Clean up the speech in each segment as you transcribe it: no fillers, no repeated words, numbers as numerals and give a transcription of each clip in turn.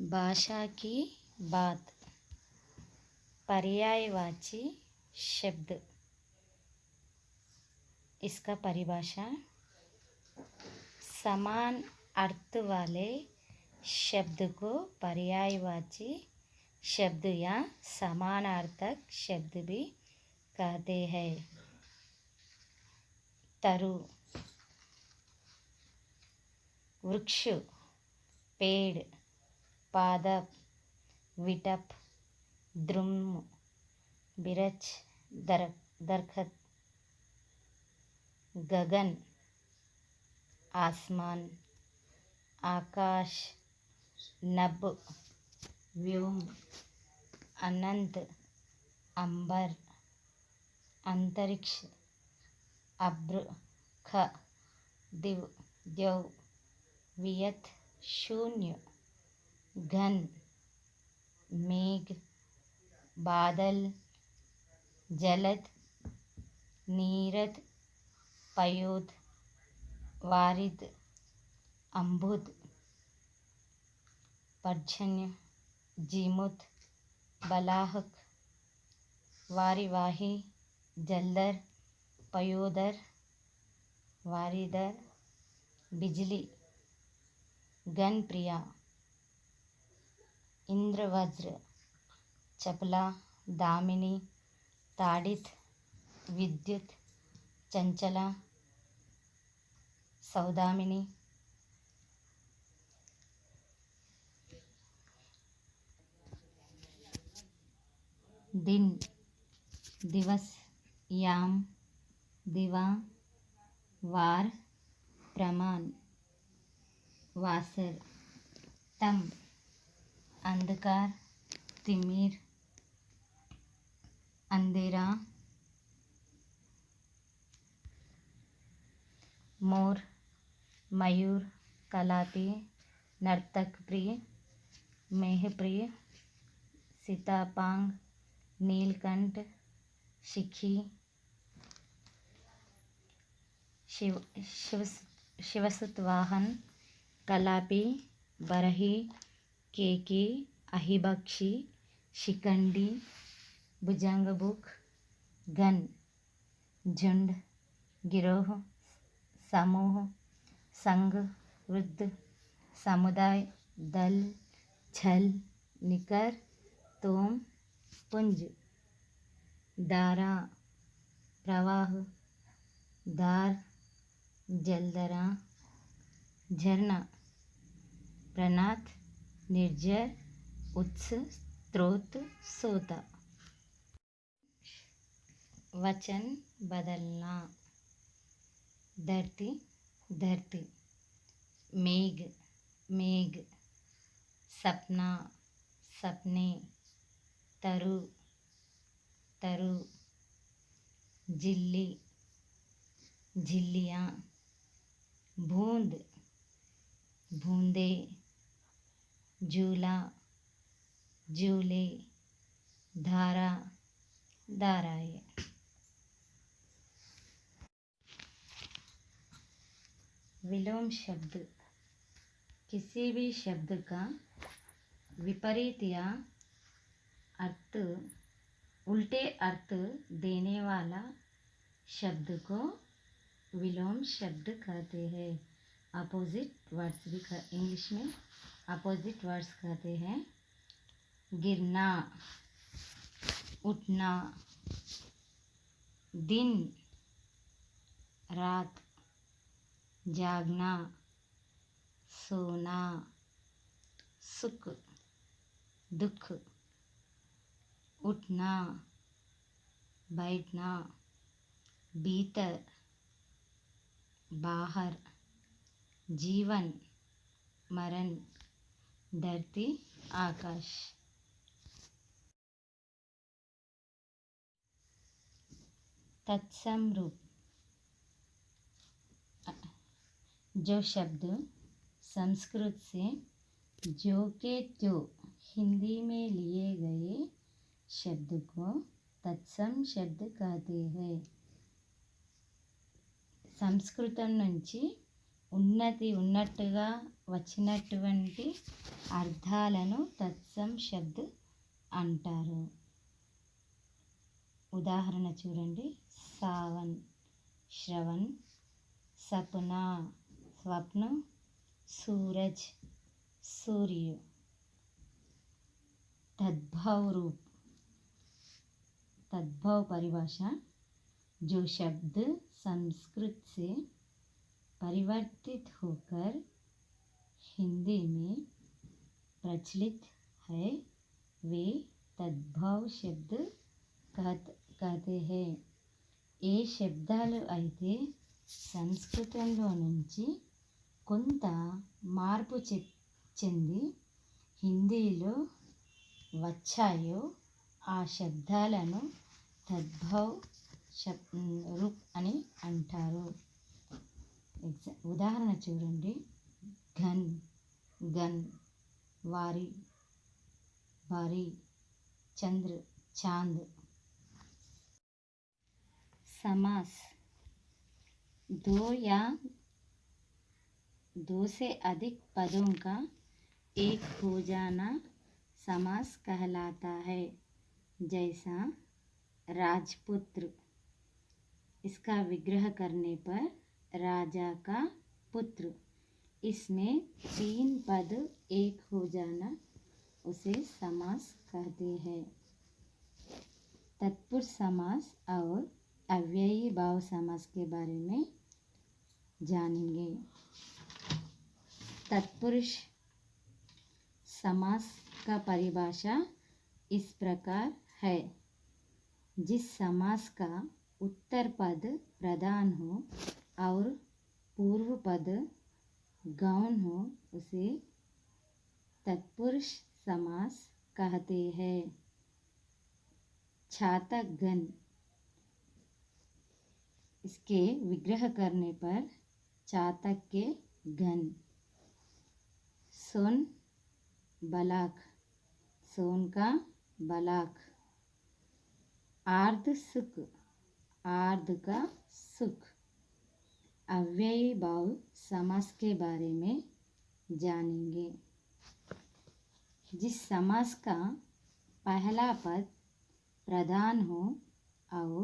भाषा की बात। पर्यायवाची शब्द। इसका परिभाषा। समान अर्थ वाले शब्द को पर्यायवाची शब्द या समानार्थक शब्द भी कहते हैं। तरु, वृक्ष, पेड़, पादप, विटप, द्रुम, बिरछ, दरखत, गगन, आसमान, आकाश, नभ, व्योम, अनंत, अंबर, अंतरिक्ष, अभ्र, ख, दिव, द्यौ, वियत, शून्य, घन, मेघ, बादल, जलद, नीरद, पयोद, वारिद, अम्बुद, पर्जन्य, जीमुत, बलाहक, वारिवाही, जलदर, पयोदर, वारिदर, बिजली, गनप्रिया, इंद्रवज्र, चपला, दामिनी, ताड़ित, विद्युत, चंचला, सौदामिनी। दिन, दिवस, याम, दिवा, वार, प्रमाण, वासर, तम, अंधकार, तिमिर, अंधेरा, मोर, मयूर, कलापी, नर्तक प्रिय, मेहप्रिय, सीतापांग, नीलकंठ, शिखी, शिवसुत वाहन, कलापी, बरही, केकी, अहिबक्षी, शिखंडी, भुजंगबुक, गण, झुंड, गिरोह, समूह, संघ, वृद्ध, समुदाय, दल, छल, निकर, तोम, पुंज, धारा, प्रवाह, धार, जलधरा, झरना, प्रनाथ, निर्जर, उत्स, स्रोत, सोता। वचन बदलना। धरती, धरती, मेघ, मेघ, सपना, सपने, तरु, तरु, झिल्ली, झिल्लियाँ, बूंद, बूंदे, झूला, झूले, धारा, धाराएँ। विलोम शब्द। किसी भी शब्द का विपरीत या अर्थ उल्टे अर्थ देने वाला शब्द को विलोम शब्द कहते हैं। अपोजिट वर्ड्स भी इंग्लिश में अपोजिट वर्ड्स कहते हैं। गिरना, उठना, दिन, रात, जागना, सोना, सुख, दुख, उठना, बैठना, भीतर, बाहर, जीवन, मरण, धरती, आकाश। तत्सम रूप। जो शब्द संस्कृत से जो के त्यो हिंदी में लिए गए शब्द को तत्सम शब्द कहते हैं। సంస్కృతం నుంచి ఉన్నది ఉన్నట్టుగా వచ్చినటువంటి అర్థాలను తత్సమ్ శబ్ద్ అంటారు. ఉదాహరణ చూడండి. సావన్ శ్రవణ్, సప్నా స్వప్న, सूरज सूर्य. तद्भव रूप, तद्भव परिभाषा, जो शब्द संस्कृत से परिवर्तित होकर हिंदी में प्रचलित है वे तद्भव शब्द कहते हैं. ఏ శబ్దాలు అయితే సంస్కృతంలో నుంచి కొంత మార్పు చెంది హిందీలో వచ్చాయో ఆ శబ్దాలను తద్భవ్ రూప్ అని అంటారు. ఉదాహరణ చూడండి. ఘన్ గన్, వారి బారి, చంద్ర चांद. समास दो या दो से अधिक पदों का एक हो जाना समास कहलाता है. जैसा राजपुत्र, इसका विग्रह करने पर राजा का पुत्र. इसमें 3 पद एक हो जाना उसे समास कहते हैं. तत्पुरुष समास और अव्ययी भाव समास के बारे में जानेंगे. तत्पुरुष समास का परिभाषा इस प्रकार है. जिस समास का उत्तर पद प्रधान हो और पूर्व पद गौण हो उसे तत्पुरुष समास कहते हैं. छातकगण, इसके विग्रह करने पर चातक के गण. सोन बलाक, सोन का बलाक. आर्ध सुख, आर्ध का सुख. अव्ययी भाव समास के बारे में जानेंगे. जिस समास का पहला पद प्रधान हो और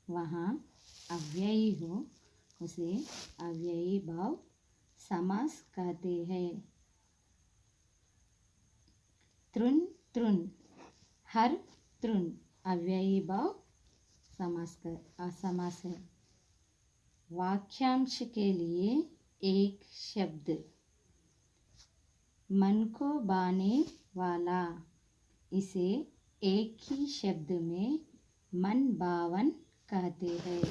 वहाँ अव्ययी हो उसे अव्ययी भाव समास कहते हैं. तृण तृण, हर तृण अव्ययी भाव समास है. वाक्यांश के लिए एक शब्द. मन को भाने वाला, इसे एक ही शब्द में मन भावन कहते हैं.